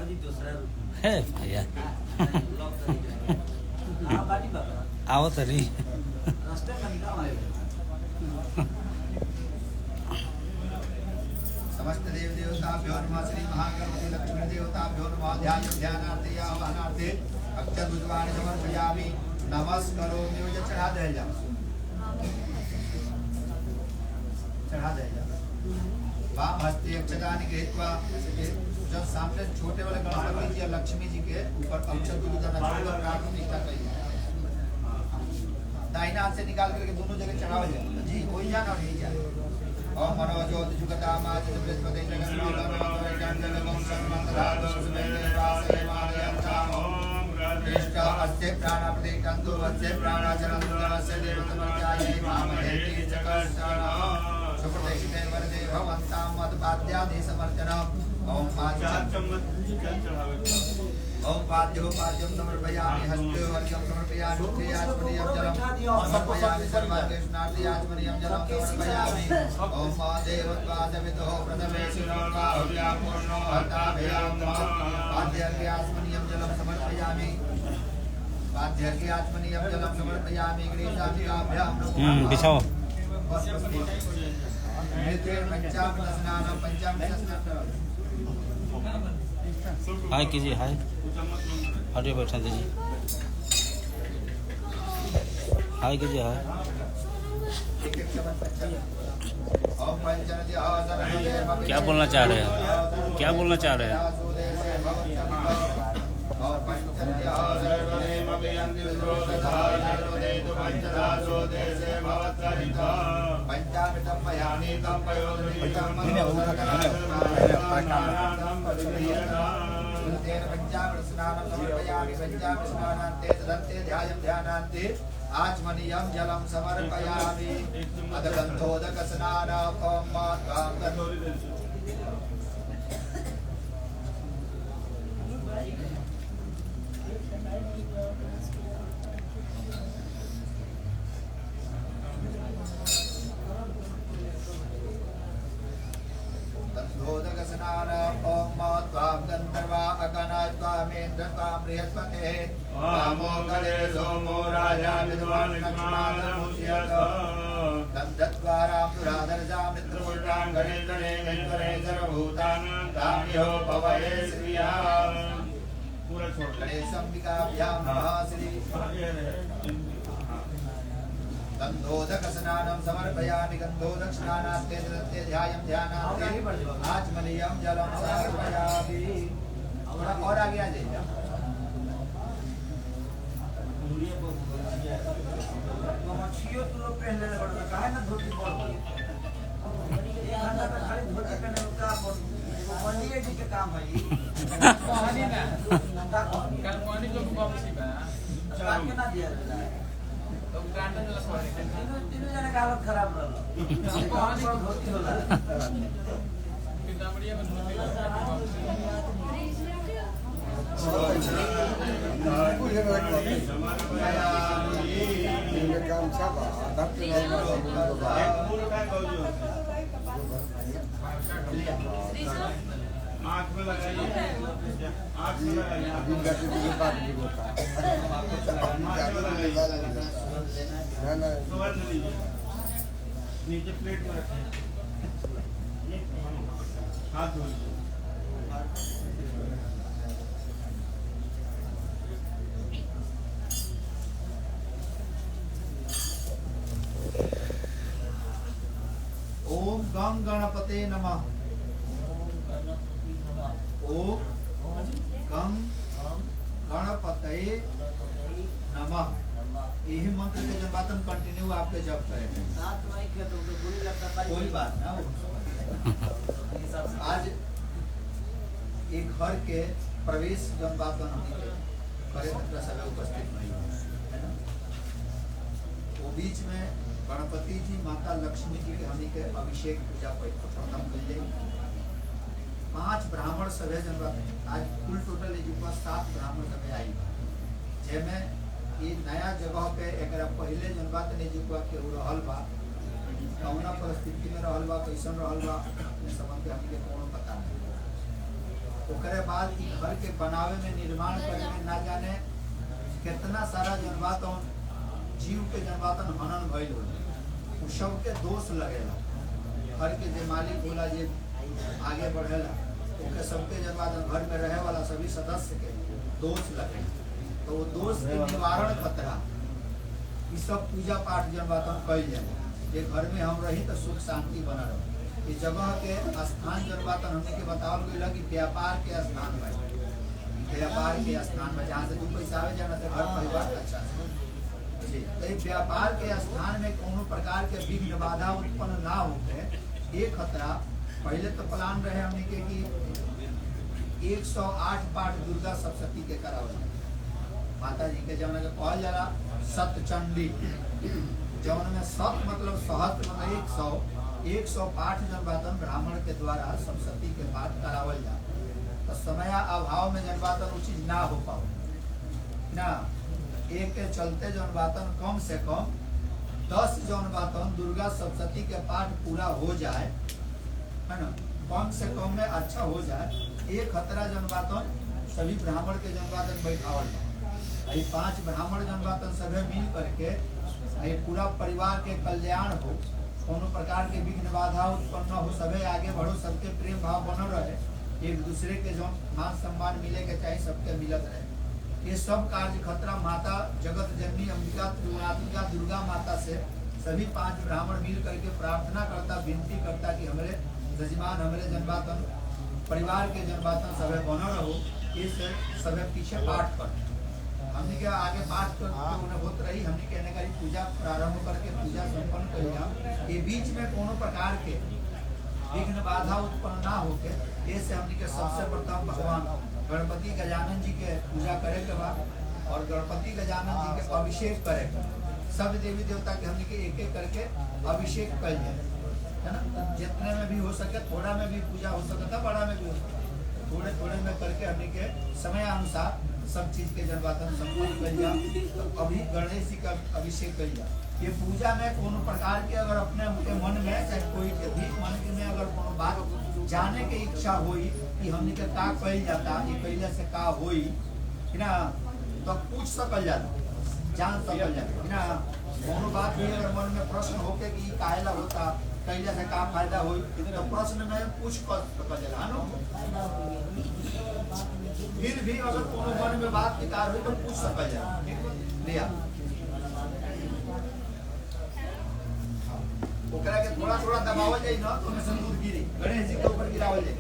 है भैया आओ तो नहीं समस्त देव देवताभ्यो नमः श्री महागणपति लक्ष्मी देवताभ्यो नमः ध्यानार्थे आवाहनार्थे अक्षत पुष्पाणि समर्पयामि नमस्करोमि मुझे चढ़ा दे जा वाम हस्ते अक्षतानि गृहीत्वा जब सामने छोटे वाले गणपति जी और लक्ष्मी जी के ऊपर अक्षत प्रार्थना निष्ठा करिए दाहिना हाथ से निकाल करके दोनों जगह चढ़ाओ जी हो ही जाना और यही जाना ओम मनोज्योत जुगतामाच बृहस्पति अस्ते प्राणापदेकंदो वच्चे प्राणाचरंदस्य देवतमर्याये मामहेति चकर्षण सुप्रतिष्ठिते वरदे भवन्तां मदपाद्यादि समर्चनम् ओम ओम पाद्यो पाद्यं समर्पयामि हस्ते वर्गं समर्पयामि मुखे आचमनीयं जलं समर्पयामि सर्वांगे स्नाति आचमनीयं जलं समर्पयामि ओम महादेवत्वादविदो प्रथमे शिरोकाहुर्या पूर्णो हताभयां पाद्यर्घ्य आचमनीयं जलं समर्पयामि पाद्यर्घ्य आचमनीयं जलं समर्पयामि गणेशाभ्यां बिछाओ नेत्रे पंचामृत स्नानं पंचामृत स्नानं हाय कीजिए हाय हटे बैठा दीजिए हाय कीजिए हाय क्या बोलना चाह रहे हैं क्या बोलना चाह रहे हैं आचमनीयं जलं समर्पयामि अदगन्धोदक स्नानं ओम गन्धोदक स्नानं ओम त्वां गन्धर्वा अगणात्वामेन्द्र त्वां बृहस्पते वामोकले सोमो राजा विद्वान् लक्ष्मादमुच्यत गन्धद्वारा पुरादर्जा मित्रपुत्रां गणेन्द्रणे गणेन्द्रणे सर्वभूतानां ताम्यो भवये श्रिया पूरा छोड़ गणेशम्बिकाभ्यां नमः श्री गन्धोदक स्नानं समर्पयामि गन्धोदक स्नानार्थे तदन्ते ध्यायं ध्यानार्थे आचमनीयं जलं समर्पयामि और आगे आ जाइए मछियो तो लोग पहनने लगे बड़ा काहे ना धोती पहन ये घंटा पे खाली धोती पहने का पंडित जी के काम है ये कहानी ना कल कहानी को वापसी बा बात के ना दिया तो कांड में लगा तीनों जने का हालत खराब रहल कहानी को धोती होला पितामड़िया में धोती काम सब आँख में लगाइए आँख में लगाइए नीचे प्लेट में रखें हाथ धो ओम गं गणपते नमः ओम गं गणपते नमः यही मंत्र के जब बात हम कंटिन्यू आपके जप करेंगे कोई बात ना आज एक घर के प्रवेश जब बात करे सब उपस्थित नहीं है ना वो बीच में गणपति जी माता लक्ष्मी जी के हमनी के अभिषेक पूजा प्रथम करिए 5 ब्राह्मण सभे जनवा आज कुल टोटल एक 7 ब्राह्मण सभे आई जेमे ये नया जगह पे एक पहले जनवा तने जुआ के रहल बा कौना परिस्थिति में रहल बा कैसन रहल बा इस संबंध में हमनी के कोनो पता नहीं ओकरे बाद ई घर के बनावे में, निर्माण करे में ना जाने कितना सारा जनवातन जीव के जनवातन हनन भइल हो। उ सबके दोष लगेला, घर के जे मालिक होला, जे आगे बढ़ेला, ओके सबके जनवातन घर में रहे वाला सभी सदस्य के दोष लगेला। तो वो दोष के निवारण खतरा ई सब पूजा पाठ जनवातन कइल जाला। ये घर में हम रही तो सुख शांति बना रहे। ये जगह के स्थान जनवातन हमने के बतावल गइल कि व्यापार के स्थान में, व्यापार के स्थान में जहाँ से दू पैसा आवे जाना तो घर परिवार अच्छा से जी। तो व्यापार के स्थान में कोनो प्रकार के विघ्न बाधा उत्पन्न ना होके ये खतरा पहले तो प्लान रहे हमने के कि 108 पाठ दुर्गा सप्तशती के करावल माता जी के जौन के कहल जाला सतचंडी, जौन में सत मतलब सहस्त्र मतलब 100 पाठ जनवातन ब्राह्मण के द्वारा सप्तशती के पाठ करावल जा। तो समय अभाव में जनवातन वो चीज ना हो पाओ ना, एक के चलते जनवातन कम से कम 10 जनवातन दुर्गा सप्तशती के पाठ पूरा हो जाए, है ना, कम से कम में अच्छा हो जाए। एक खतरा जनवातन सभी ब्राह्मण के जनवातन बैठावल जाए। 5 ब्राह्मण जनवातन सभी मिल करके पूरा परिवार के कल्याण हो, कोनो प्रकार के विघ्न बाधा उत्पन्न हो, सभी आगे बढ़ो, सबके प्रेम भाव बनल रहे, एक दूसरे के जो मान सम्मान मिले के चाहे सबके मिलत रहे। ये सब कार्य खतरा माता जगत जननी अंबिका त्रिगुणात्मिका दुर्गा माता से सभी 5 ब्राह्मण मिल करके प्रार्थना करता, विनती करता कि हमारे जजमान, हमारे जनवातन परिवार के जनवातन सभी बनल रहो। इस सभी पीछे पाठ कर हमने के आगे बात उन्हें होत रही, हमने कहने का पूजा प्रारंभ करके पूजा संपन्न कर लिया। ये बीच में कोनो प्रकार के विघ्न बाधा उत्पन्न ना होके ऐसे हमने के सबसे प्रथम भगवान गणपति गजानन जी के पूजा करे के बाद और गणपति गजानन जी के अभिषेक करे के, सब देवी देवता के हमने के एक एक करके अभिषेक कर जाए, है ना। जितने में भी हो सके, थोड़ा में भी पूजा हो सकता, बड़ा में भी हो सकता, थोड़े थोड़े में करके हमने के समय अनुसार सब चीज के जनवातन संपन्न कर लिया। तो अभी गणेश जी का अभिषेक कर लिया। ये पूजा में कोनो प्रकार के अगर अपने मन में चाहे कोई के भी मन में अगर कोनो बात जाने के इच्छा होई कि हमने के का कइल जाता, ये कइले से का होई, है ना, तो पूछ सकल जाला, जान सकल जाला, है ना। कोनो बात भी अगर मन में प्रश्न होके कि काहेला होता, कइले से का फायदा होई, तो प्रश्न में पूछ सकल जाला, है। फिर भी अगर कोनो मन में बात विकार हुई तो पूछ सकल जाला, लिया ओकरा के थोड़ा थोड़ा दबावल जाई ना, तो में सिंदूर गिरी, गणेश जी के ऊपर गिरावल जाई।